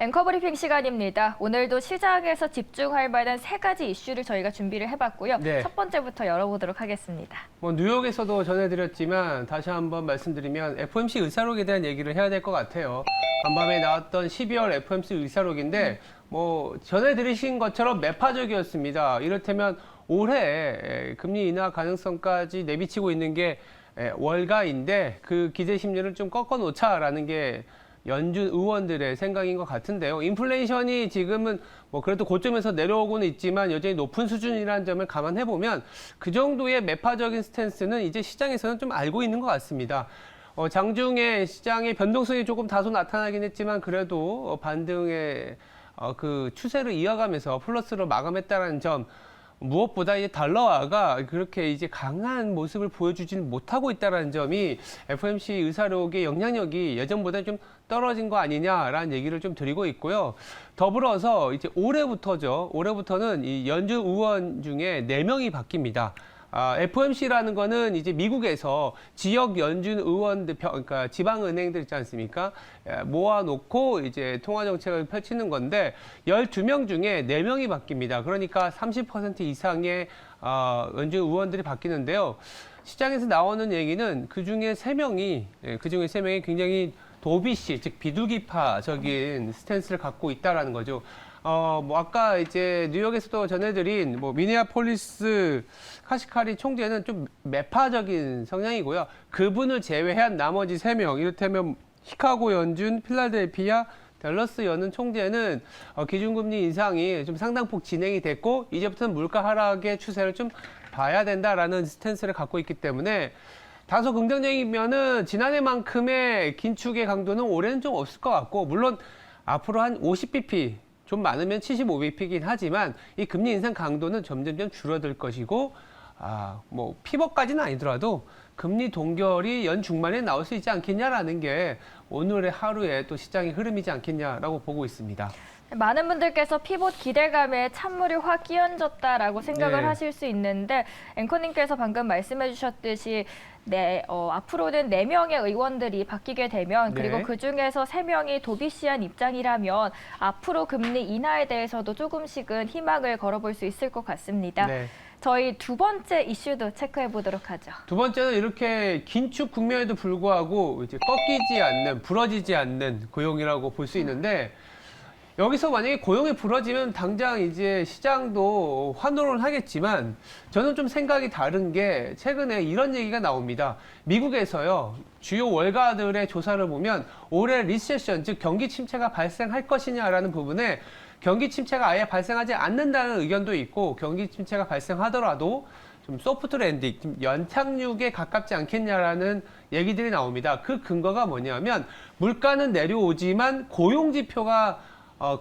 앵커 브리핑 시간입니다. 오늘도 시장에서 집중할 만한 세 가지 이슈를 저희가 준비를 해봤고요. 네. 첫 번째부터 열어보도록 하겠습니다. 뉴욕에서도 전해드렸지만 다시 한번 말씀드리면 FOMC 의사록에 대한 얘기를 해야 될 것 같아요. 간밤에 나왔던 12월 FOMC 의사록인데 전해드리신 것처럼 매파적이었습니다. 이를테면 올해 금리 인하 가능성까지 내비치고 있는 게 월가인데 그 기대 심리를 좀 꺾어놓자라는 게 연준 의원들의 생각인 것 같은데요. 인플레이션이 지금은 그래도 고점에서 내려오고는 있지만 여전히 높은 수준이라는 점을 감안해보면 그 정도의 매파적인 스탠스는 이제 시장에서는 좀 알고 있는 것 같습니다. 장중에 시장의 변동성이 조금 다소 나타나긴 했지만 그래도 반등의 그 추세를 이어가면서 플러스로 마감했다는 점, 무엇보다 이제 달러화가 그렇게 이제 강한 모습을 보여주지는 못하고 있다는 점이 FOMC 의사록의 영향력이 예전보다 좀 떨어진 거 아니냐라는 얘기를 좀 드리고 있고요. 더불어서 이제 올해부터는 이 연준 의원 중에 4명이 바뀝니다. FOMC라는 거는 이제 미국에서 지역 연준 의원들, 그러니까 지방은행들 있지 않습니까? 모아놓고 이제 통화정책을 펼치는 건데 12명 중에 4명이 바뀝니다. 그러니까 30% 이상의 연준 의원들이 바뀌는데요. 시장에서 나오는 얘기는 그중에 3명이 굉장히 도비시, 즉 비둘기파적인 스탠스를 갖고 있다라는 거죠. 아까 이제 뉴욕에서도 전해드린 미네아폴리스 카시카리 총재는 좀 매파적인 성향이고요. 그분을 제외한 나머지 3명, 이를테면 시카고 연준, 필라델피아, 댈러스 연은 총재는 기준금리 인상이 좀 상당폭 진행이 됐고 이제부터는 물가 하락의 추세를 좀 봐야 된다라는 스탠스를 갖고 있기 때문에 다소 긍정적이면은 지난해만큼의 긴축의 강도는 올해는 좀 없을 것 같고, 물론 앞으로 한 50bp, 좀 많으면 75bp이긴 하지만 이 금리 인상 강도는 점점점 줄어들 것이고, 피벗까지는 아니더라도 금리 동결이 연중반에 나올 수 있지 않겠냐라는 게 오늘의 하루의 또 시장의 흐름이지 않겠냐라고 보고 있습니다. 많은 분들께서 피봇 기대감에 찬물이 확 끼얹었다라고 생각을 하실 수 있는데, 앵커님께서 방금 말씀해 주셨듯이 앞으로는 4명의 의원들이 바뀌게 되면, 그리고 그중에서 3명이 도비시한 입장이라면 앞으로 금리 인하에 대해서도 조금씩은 희망을 걸어볼 수 있을 것 같습니다. 저희 두 번째 이슈도 체크해 보도록 하죠. 두 번째는 이렇게 긴축 국면에도 불구하고 이제 꺾이지 않는, 부러지지 않는 고용이라고 볼 수 있는데, 여기서 만약에 고용이 부러지면 당장 이제 시장도 환호를 하겠지만 저는 좀 생각이 다른 게 최근에 이런 얘기가 나옵니다. 미국에서요, 주요 월가들의 조사를 보면 올해 리세션, 즉 경기 침체가 발생할 것이냐라는 부분에 경기 침체가 아예 발생하지 않는다는 의견도 있고, 경기 침체가 발생하더라도 좀 소프트 랜딩, 좀 연착륙에 가깝지 않겠냐라는 얘기들이 나옵니다. 그 근거가 뭐냐면 물가는 내려오지만 고용 지표가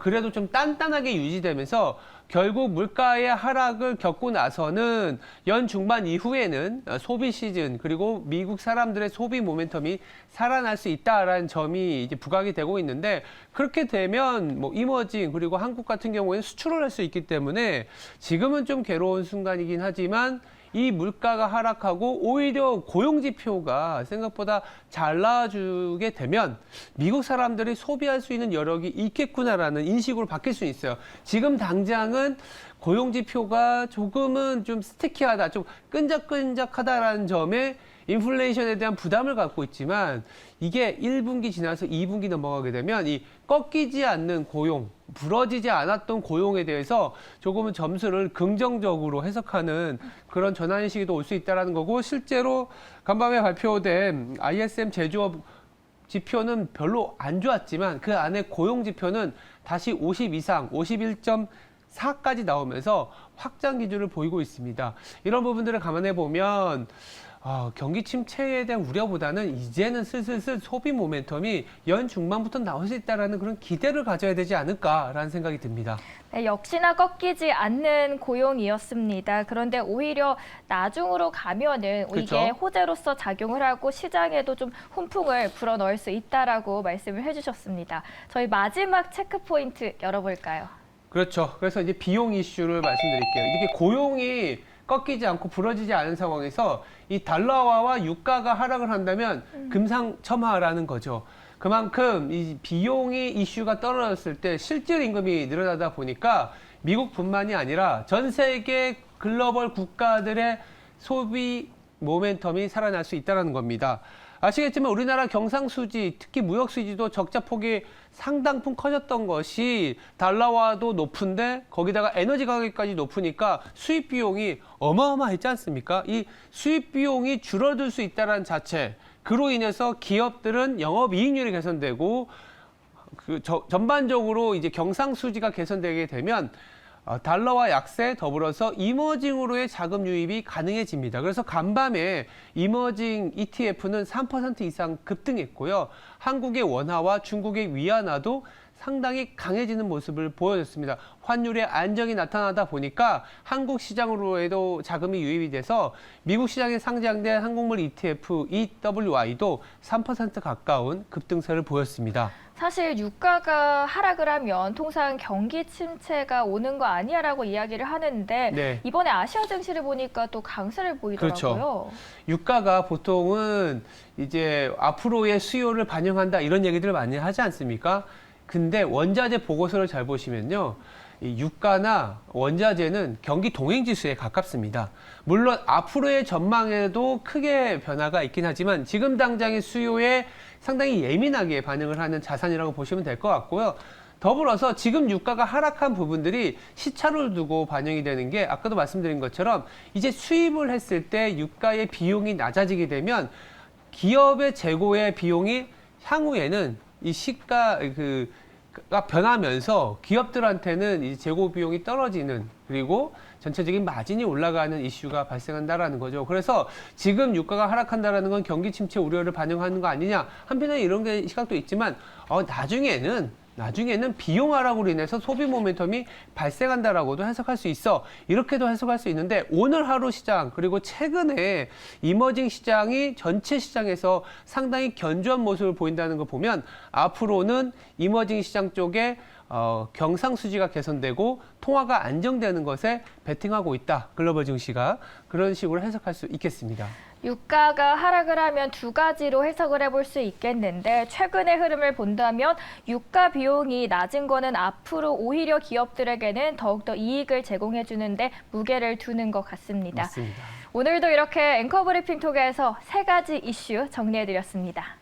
그래도 좀 단단하게 유지되면서 결국 물가의 하락을 겪고 나서는 연중반 이후에는 소비 시즌, 그리고 미국 사람들의 소비 모멘텀이 살아날 수 있다라는 점이 이제 부각이 되고 있는데, 그렇게 되면 이머징, 그리고 한국 같은 경우에는 수출을 할 수 있기 때문에 지금은 좀 괴로운 순간이긴 하지만 이 물가가 하락하고 오히려 고용 지표가 생각보다 잘 나와주게 되면 미국 사람들이 소비할 수 있는 여력이 있겠구나라는 인식으로 바뀔 수 있어요. 지금 당장은 고용 지표가 조금은 좀 스티키하다, 좀 끈적끈적하다라는 점에 인플레이션에 대한 부담을 갖고 있지만, 이게 1분기 지나서 2분기 넘어가게 되면 이 꺾이지 않는 고용, 부러지지 않았던 고용에 대해서 조금은 점수를 긍정적으로 해석하는 그런 전환의 시기도 올 수 있다는 거고, 실제로 간밤에 발표된 ISM 제조업 지표는 별로 안 좋았지만 그 안에 고용 지표는 다시 50 이상, 51.4까지 나오면서 확장 기조를 보이고 있습니다. 이런 부분들을 감안해 보면 경기 침체에 대한 우려보다는 이제는 슬슬 소비 모멘텀이 연중반부터 나올 수 있다는 그런 기대를 가져야 되지 않을까라는 생각이 듭니다. 네, 역시나 꺾이지 않는 고용이었습니다. 그런데 오히려 나중으로 가면은 이게 호재로서 작용을 하고 시장에도 좀 훈풍을 불어넣을 수 있다라고 말씀을 해주셨습니다. 저희 마지막 체크 포인트 열어볼까요? 그렇죠. 그래서 이제 비용 이슈를 말씀드릴게요. 이렇게 고용이 꺾이지 않고 부러지지 않은 상황에서 이 달러화와 유가가 하락을 한다면 금상첨화라는 거죠. 그만큼 이 비용이 이슈가 떨어졌을 때 실질 임금이 늘어나다 보니까 미국뿐만이 아니라 전 세계 글로벌 국가들의 소비 모멘텀이 살아날 수 있다는 겁니다. 아시겠지만 우리나라 경상수지, 특히 무역수지도 적자폭이 상당품 커졌던 것이 달러화도 높은데 거기다가 에너지 가격까지 높으니까 수입 비용이 어마어마했지 않습니까? 이 수입 비용이 줄어들 수 있다는 자체, 그로 인해서 기업들은 영업이익률이 개선되고 전반적으로 이제 경상수지가 개선되게 되면 달러와 약세 더불어서 이머징으로의 자금 유입이 가능해집니다. 그래서 간밤에 이머징 ETF는 3% 이상 급등했고요. 한국의 원화와 중국의 위안화도 상당히 강해지는 모습을 보여줬습니다. 환율의 안정이 나타나다 보니까 한국 시장으로에도 자금이 유입이 돼서 미국 시장에 상장된 항공물 ETF EWI도 3% 가까운 급등세를 보였습니다. 사실 유가가 하락을 하면 통상 경기 침체가 오는 거 아니야라고 이야기를 하는데 네. 이번에 아시아 증시를 보니까 또 강세를 보이더라고요. 그렇죠. 유가가 보통은 이제 앞으로의 수요를 반영한다 이런 얘기들을 많이 하지 않습니까? 근데 원자재 보고서를 잘 보시면요. 이 유가나 원자재는 경기 동행 지수에 가깝습니다. 물론 앞으로의 전망에도 크게 변화가 있긴 하지만 지금 당장의 수요에 상당히 예민하게 반응을 하는 자산이라고 보시면 될 것 같고요. 더불어서 지금 유가가 하락한 부분들이 시차를 두고 반영이 되는 게 아까도 말씀드린 것처럼 이제 수입을 했을 때 유가의 비용이 낮아지게 되면 기업의 재고의 비용이 향후에는 이 시가가 변하면서 기업들한테는 이 재고 비용이 떨어지는 그리고 전체적인 마진이 올라가는 이슈가 발생한다라는 거죠. 그래서 지금 유가가 하락한다라는 건 경기 침체 우려를 반영하는 거 아니냐. 한편에 이런 게 시각도 있지만 나중에는 비용 하락으로 인해서 소비 모멘텀이 발생한다라고도 해석할 수 있어. 이렇게도 해석할 수 있는데 오늘 하루 시장 그리고 최근에 이머징 시장이 전체 시장에서 상당히 견조한 모습을 보인다는 걸 보면 앞으로는 이머징 시장 쪽에 경상수지가 개선되고 통화가 안정되는 것에 베팅하고 있다. 글로벌 증시가 그런 식으로 해석할 수 있겠습니다. 유가가 하락을 하면 두 가지로 해석을 해볼 수 있겠는데 최근의 흐름을 본다면 유가 비용이 낮은 거는 앞으로 오히려 기업들에게는 더욱더 이익을 제공해 주는데 무게를 두는 것 같습니다. 맞습니다. 오늘도 이렇게 앵커 브리핑 톡에서 세 가지 이슈 정리해 드렸습니다.